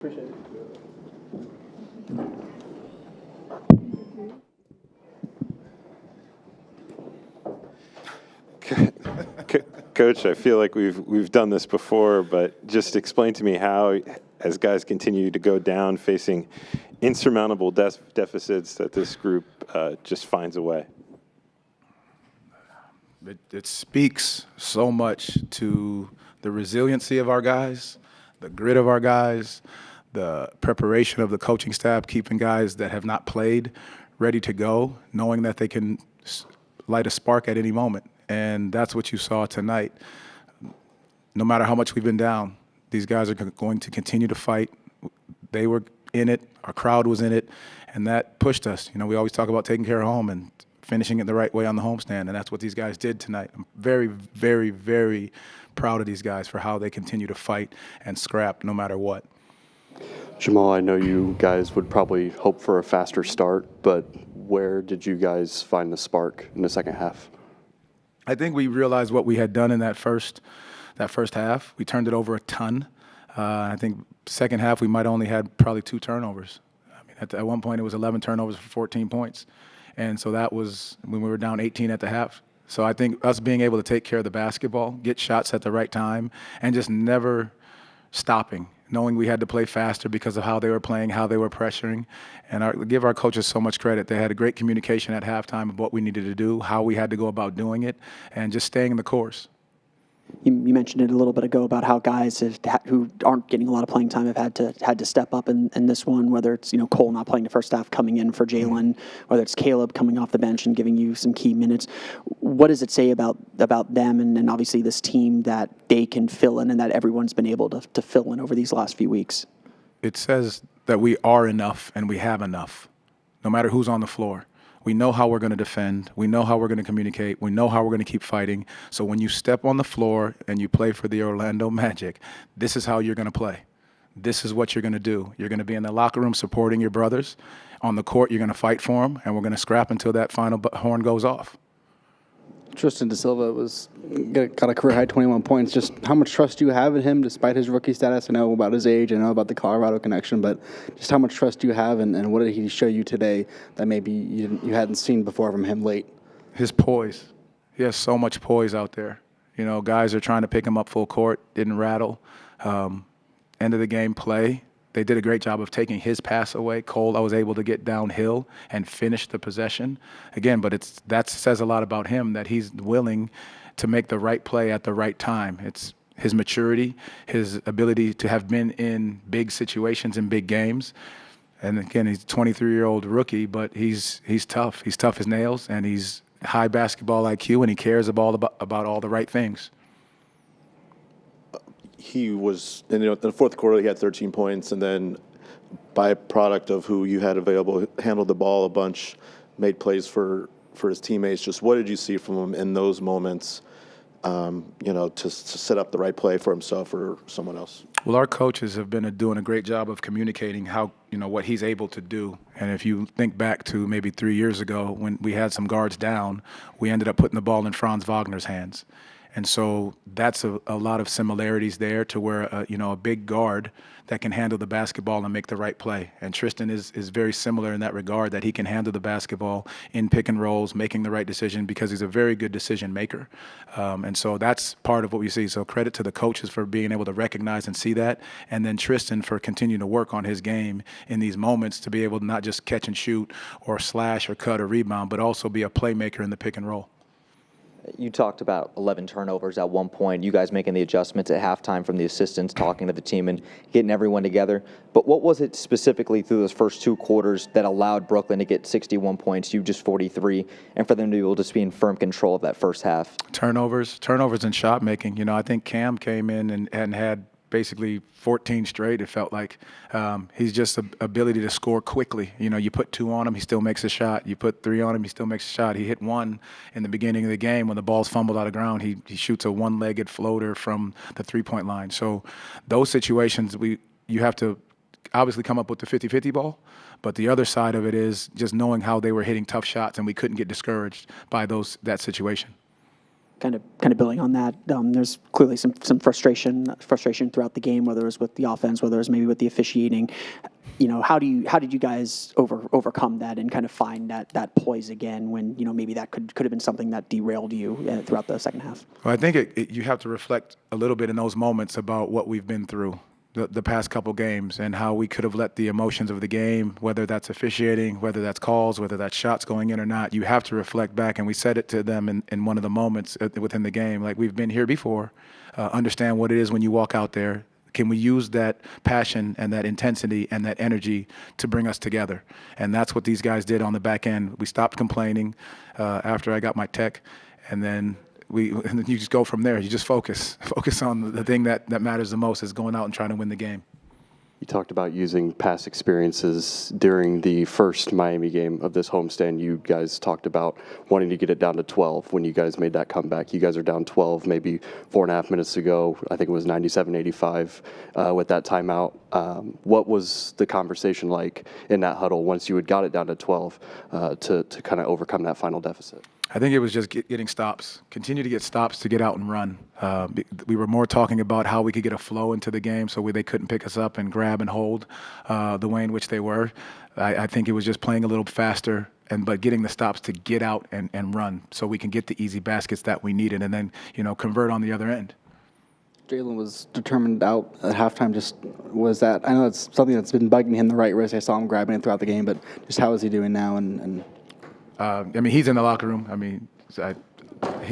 Appreciate it. Coach, I feel like we've done this before, but just explain to me how, as guys continue to go down, facing insurmountable deficits, that this group just finds a way. It speaks so much to the resiliency of our guys, the grit of our guys, the preparation of the coaching staff, keeping guys that have not played ready to go, knowing that they can light a spark at any moment. And that's what you saw tonight. No matter how much we've been down, these guys are going to continue to fight. They were in it, our crowd was in it, and that pushed us. You know, we always talk about taking care of home and finishing it the right way on the homestand, and that's what these guys did tonight. I'm very, very, very proud of these guys for how they continue to fight and scrap no matter what. Jamal, I know you guys would probably hope for a faster start, but where did you guys find the spark in the second half? I think we realized what we had done in that first half. We turned it over a ton. I think second half we might only had probably 2 turnovers. I mean, at one point it was 11 turnovers for 14 points. And so that was when we were down 18 at the half. So I think us being able to take care of the basketball, get shots at the right time, and just never stopping, knowing we had to play faster because of how they were playing, how they were pressuring. And give our coaches so much credit. They had a great communication at halftime of what we needed to do, how we had to go about doing it, and just staying the course. You mentioned it a little bit ago about how guys who aren't getting a lot of playing time have had to step up in this one, whether it's Cole not playing the first half, coming in for Jalen, whether it's Caleb coming off the bench and giving you some key minutes. What does it say about them and obviously this team that they can fill in and that everyone's been able to fill in over these last few weeks? It says that we are enough and we have enough, no matter who's on the floor. We know how we're going to defend. We know how we're going to communicate. We know how we're going to keep fighting. So when you step on the floor and you play for the Orlando Magic, this is how you're going to play. This is what you're going to do. You're going to be in the locker room supporting your brothers. On the court, you're going to fight for them, and we're going to scrap until that final horn goes off. Tristan da Silva got a career-high 21 points. Just how much trust do you have in him despite his rookie status? I know about his age. I know about the Colorado connection. But just how much trust do you have, and what did he show you today that maybe you hadn't seen before from him late? His poise. He has so much poise out there. You know, guys are trying to pick him up full court, didn't rattle. End of the game play. They did a great job of taking his pass away. Cole, I was able to get downhill and finish the possession. Again, but that says a lot about him, that he's willing to make the right play at the right time. It's his maturity, his ability to have been in big situations in big games. And again, he's a 23-year-old rookie, but he's tough. He's tough as nails, and he's high basketball IQ, and he cares about all the right things. He was, in the fourth quarter, he had 13 points, and then byproduct of who you had available, handled the ball a bunch, made plays for his teammates. Just what did you see from him in those moments, to set up the right play for himself or someone else? Well, our coaches have been doing a great job of communicating how, what he's able to do. And if you think back to maybe 3 years ago when we had some guards down, we ended up putting the ball in Franz Wagner's hands. And so that's a lot of similarities there to where, a big guard that can handle the basketball and make the right play. And Tristan is very similar in that regard, that he can handle the basketball in pick and rolls, making the right decision because he's a very good decision maker. And so that's part of what we see. So credit to the coaches for being able to recognize and see that. And then Tristan for continuing to work on his game in these moments to be able to not just catch and shoot or slash or cut or rebound, but also be a playmaker in the pick and roll. You talked about 11 turnovers at one point, you guys making the adjustments at halftime from the assistants, talking to the team and getting everyone together. But what was it specifically through those first 2 quarters that allowed Brooklyn to get 61 points, you just 43, and for them to be able to be in firm control of that first half? Turnovers and shot making. I think Cam came in and had basically 14 straight, it felt like. He's just the ability to score quickly. You put 2 on him, he still makes a shot. You put 3 on him, he still makes a shot. He hit 1 in the beginning of the game when the ball's fumbled out of ground. He shoots a one-legged floater from the three-point line. So those situations, you have to obviously come up with the 50-50 ball, but the other side of it is just knowing how they were hitting tough shots and we couldn't get discouraged by that situation. kind of building on that, there's clearly some frustration throughout the game, whether it was with the offense, whether it was maybe with the officiating. How did you guys overcome that and kind of find that poise again when maybe that could have been something that derailed you throughout the second half? Well, I think you have to reflect a little bit in those moments about what we've been through the past couple games and how we could have let the emotions of the game, whether that's officiating, whether that's calls, whether that's shots going in or not, you have to reflect back. And we said it to them in one of the moments within the game, like, we've been here before, understand what it is when you walk out there. Can we use that passion and that intensity and that energy to bring us together? And that's what these guys did on the back end. We stopped complaining after I got my tech, and then you just go from there. You just focus on the thing that matters the most, is going out and trying to win the game. You talked about using past experiences during the first Miami game of this homestand. You guys talked about wanting to get it down to 12 when you guys made that comeback. You guys are down 12 maybe 4.5 minutes ago. I think it was 97-85 with that timeout. What was the conversation like in that huddle once you had got it down to 12 to kind of overcome that final deficit? I think it was just getting stops, continue to get stops to get out and run. We were more talking about how we could get a flow into the game so they couldn't pick us up and grab and hold the way in which they were. I think it was just playing a little faster but getting the stops to get out and run so we can get the easy baskets that we needed and then, convert on the other end. Jalen was determined out at halftime. I know it's something that's been bugging him, the right wrist. I saw him grabbing it throughout the game, but just how is he doing now? He's in the locker room.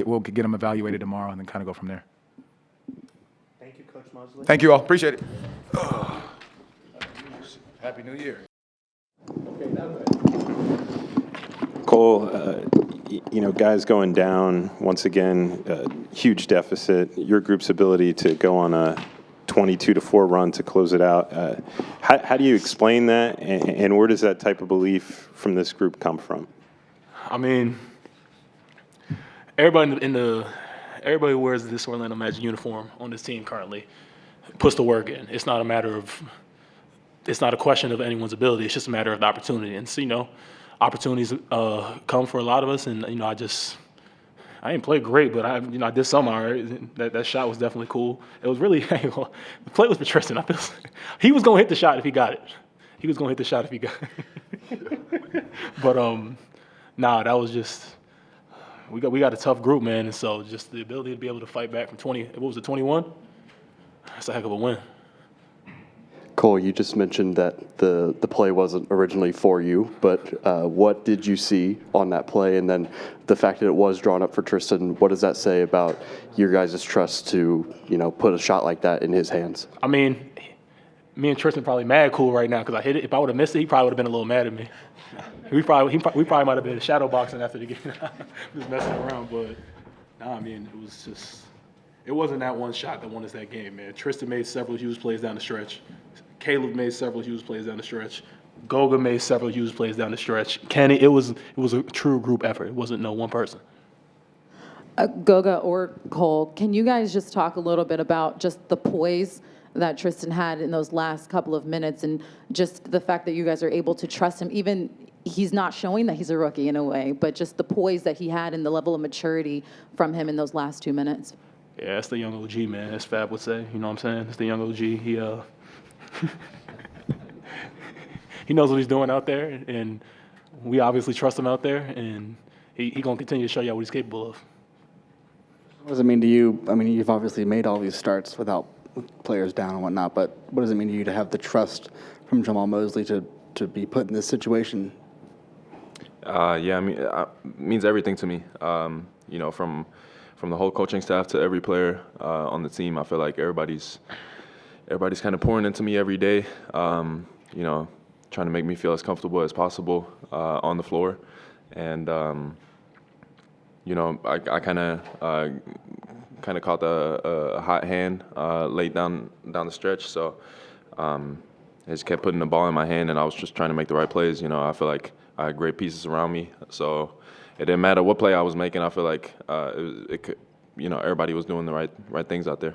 We'll get him evaluated tomorrow and then kind of go from there. Thank you, Coach Mosley. Thank you all. Appreciate it. Happy New Year. Cole, guys going down once again, huge deficit. Your group's ability to go on a 22-4 run to close it out. How do you explain that, and where does that type of belief from this group come from? Everybody everybody who wears this Orlando Magic uniform on this team currently puts the work in. It's not a question of anyone's ability. It's just a matter of the opportunity. And so, opportunities come for a lot of us. And I didn't play great, but I did some all right. That shot was definitely cool. It was really the play was for Tristan. He was gonna hit the shot if he got it. But that was just we got a tough group, man, and so just the ability to be able to fight back from 21? That's a heck of a win. Cole, you just mentioned that the play wasn't originally for you, but what did you see on that play? And then the fact that it was drawn up for Tristan, what does that say about your guys' trust to, put a shot like that in his hands? Me and Tristan probably mad cool right now because I hit it. If I would have missed it, he probably would have been a little mad at me. We probably might have been shadow boxing after the game, just messing around. But it wasn't that one shot that won us that game, man. Tristan made several huge plays down the stretch. Caleb made several huge plays down the stretch. Goga made several huge plays down the stretch. Kenny, it was a true group effort. It wasn't no one person. Goga or Cole, can you guys just talk a little bit about just the poise that Tristan had in those last couple of minutes and just the fact that you guys are able to trust him? Even he's not showing that he's a rookie in a way, but just the poise that he had and the level of maturity from him in those last 2 minutes. Yeah, that's the young OG, man, as Fab would say. You know what I'm saying? It's the young OG. He knows what he's doing out there, and we obviously trust him out there, and he going to continue to show y'all what he's capable of. What does it mean to you? You've obviously made all these starts without players down and whatnot, but what does it mean to you to have the trust from Jamal Mosley to be put in this situation? It means everything to me. From the whole coaching staff to every player on the team, I feel like everybody's kind of pouring into me every day. Trying to make me feel as comfortable as possible on the floor, and I kind of caught a hot hand late down the stretch, so I just kept putting the ball in my hand, and I was just trying to make the right plays. I feel like I had great pieces around me, so it didn't matter what play I was making. I feel like everybody was doing the right things out there.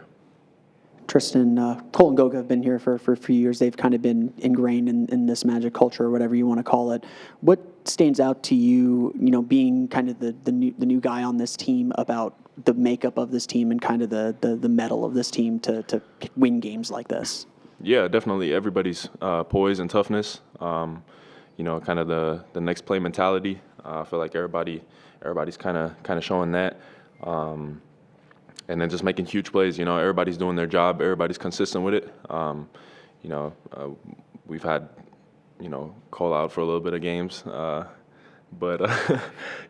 Tristan, Cole and Goga have been here for a few years. They've kind of been ingrained in this Magic culture, or whatever you want to call it. What stands out to you, being kind of the new guy on this team, about the makeup of this team and kind of the mettle of this team to win games like this? Yeah, definitely. Everybody's poise and toughness. Kind of the next play mentality. I feel like everybody's kind of showing that. And then just making huge plays. Everybody's doing their job. Everybody's consistent with it. We've had, call out for a little bit of games. But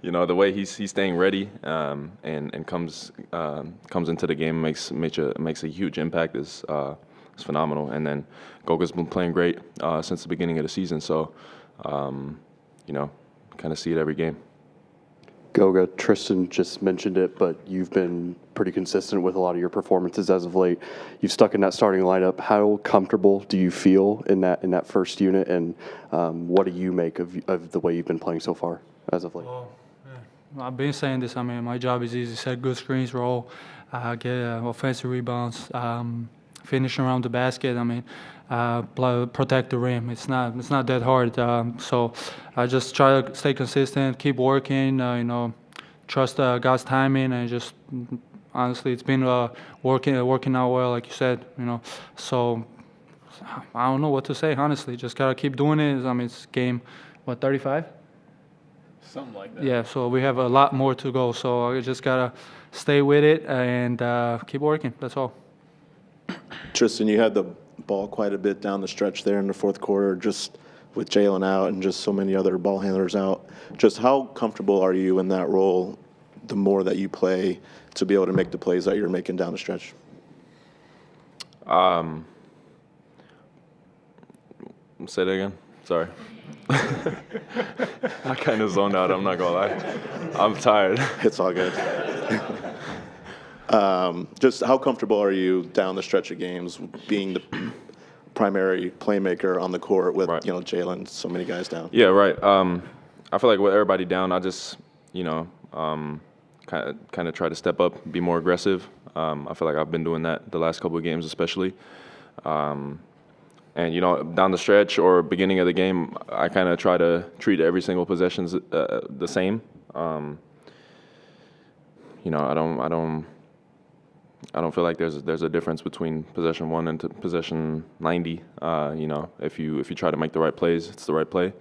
the way he's staying ready and comes into the game makes a huge impact is phenomenal. And then Goga's been playing great since the beginning of the season. So, kind of see it every game. Goga, Tristan just mentioned it, but you've been pretty consistent with a lot of your performances as of late. You've stuck in that starting lineup. How comfortable do you feel in that first unit, and what do you make of the way you've been playing so far as of late? Well, yeah. I've been saying this. I mean, my job is easy: set good screens, roll, get offensive rebounds, finish around the basket. I mean, protect the rim. It's not that hard. So I just try to stay consistent, keep working. Trust God's timing, and just honestly, it's been working out well, like you said. So I don't know what to say. Honestly, just gotta keep doing it. I mean, it's game 35. Something like that. Yeah. So we have a lot more to go. So I just gotta stay with it and keep working. That's all. Tristan, you had the ball quite a bit down the stretch there in the fourth quarter, just with Jalen out and just so many other ball handlers out. Just how comfortable are you in that role the more that you play to be able to make the plays that you're making down the stretch? Say that again. Sorry. I kind of zoned out. I'm not gonna lie. I'm tired. It's all good. Just how comfortable are you down the stretch of games being the primary playmaker on the court with, Right. Jalen, so many guys down? Yeah, right. I feel like with everybody down, I just, kind of try to step up, be more aggressive. I feel like I've been doing that the last couple of games, especially. And down the stretch or beginning of the game, I kind of try to treat every single possession the same. I don't feel like there's a difference between possession 1 and possession 90. If you try to make the right plays, it's the right play.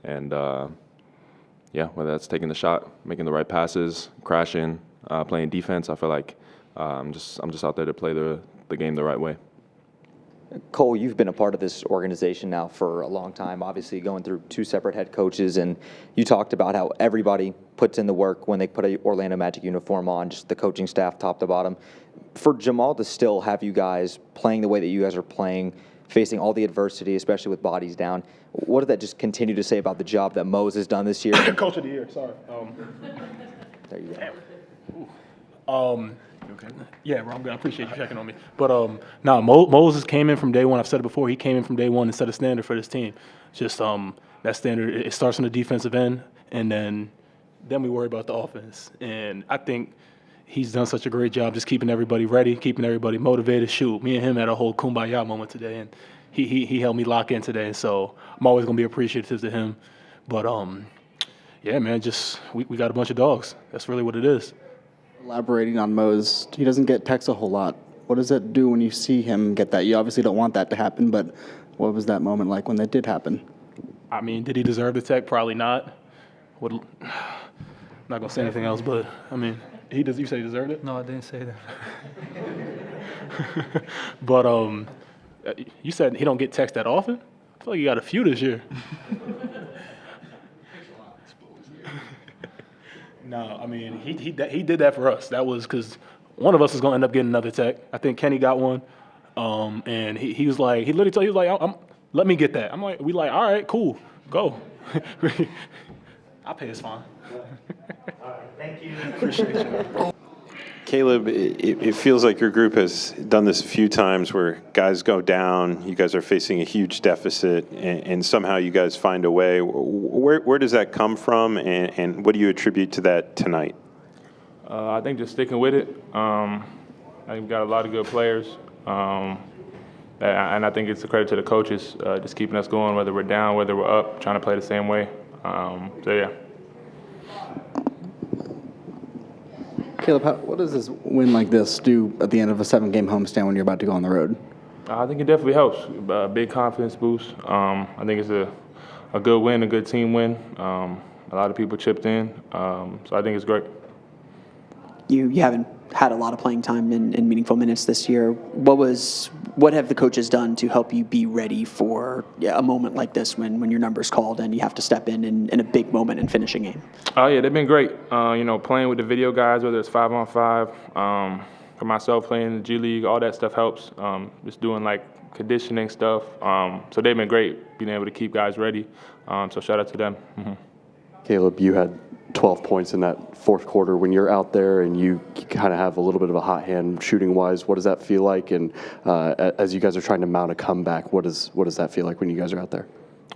And whether that's taking the shot, making the right passes, crashing, playing defense, I feel like I'm just out there to play the game the right way. Cole, you've been a part of this organization now for a long time, obviously going through 2 separate head coaches, and you talked about how everybody puts in the work when they put a Orlando Magic uniform on, just the coaching staff top to bottom. For Jamal to still have you guys playing the way that you guys are playing, facing all the adversity, especially with bodies down, what did that just continue to say about the job that Mose has done this year? Coach of the year, sorry. There you go. Okay. Yeah, bro, I'm good. I appreciate you checking on me. But Moses came in from day one. I've said it before. He came in from day one and set a standard for this team. Just that standard. It starts on the defensive end, and then we worry about the offense. And I think he's done such a great job just keeping everybody ready, keeping everybody motivated. Shoot, me and him had a whole kumbaya moment today, and he helped me lock in today. So I'm always gonna be appreciative to him. But yeah, man, just we got a bunch of dogs. That's really what it is. Elaborating on Mose, he doesn't get texts a whole lot. What does that do when you see him get that? You obviously don't want that to happen, but what was that moment like when that did happen? I mean, did he deserve the tech? Probably not. I'm not gonna say anything else, but I mean, you say he deserved it? No, I didn't say that. But you said he don't get text that often? I feel like you got a few this year. No, I mean, he did that for us. That was because one of us is going to end up getting another tech. I think Kenny got one. And he was like, he literally told, he was like, let me get that. I'm like, all right, cool, go. I'll pay his fine. All right, thank you. Appreciate you. Caleb, it feels like your group has done this a few times where guys go down, you guys are facing a huge deficit, and somehow you guys find a way. Where does that come from, and what do you attribute to that tonight? I think just sticking with it. I think we've got a lot of good players. And I think it's a credit to the coaches, just keeping us going, whether we're down, whether we're up, trying to play the same way. So yeah. Caleb, what does this win like this do at the end of a 7-game homestand when you're about to go on the road? I think it definitely helps. Big confidence boost. I think it's a good win, a good team win. A lot of people chipped in, so I think it's great. You haven't had a lot of playing time in meaningful minutes this year. What have the coaches done to help you be ready for a moment like this when your number's called and you have to step in a big moment and finish a game? Oh yeah, they've been great. Playing with the video guys, whether it's 5-on-5, for myself playing in the G League, all that stuff helps. Just doing like conditioning stuff. So they've been great, being able to keep guys ready. So shout out to them. Mm-hmm. Caleb, you had 12 points in that fourth quarter. When you're out there and you kind of have a little bit of a hot hand shooting-wise, what does that feel like? And as you guys are trying to mount a comeback, what does that feel like when you guys are out there?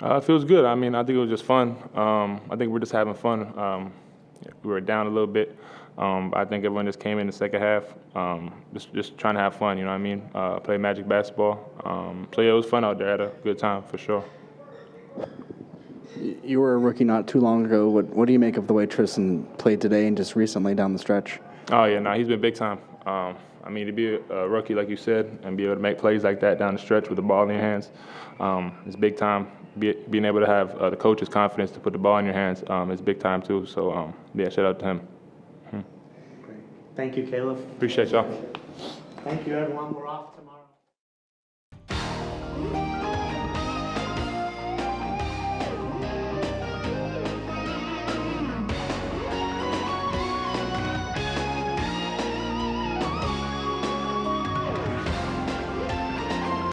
It feels good. I mean, I think it was just fun. I think we're just having fun. We were down a little bit. I think everyone just came in the second half, just trying to have fun, you know what I mean? Play Magic basketball. So yeah, it was fun out there. I had a good time for sure. You were a rookie not too long ago. What do you make of the way Tristan played today and just recently down the stretch? Oh yeah, no, he's been big time. I mean, to be a rookie, like you said, and be able to make plays like that down the stretch with the ball in your hands, it's big time. Being able to have the coach's confidence to put the ball in your hands is big time too. So yeah, shout out to him. Thank you, Caleb. Appreciate y'all. Thank you, everyone. We're off tomorrow.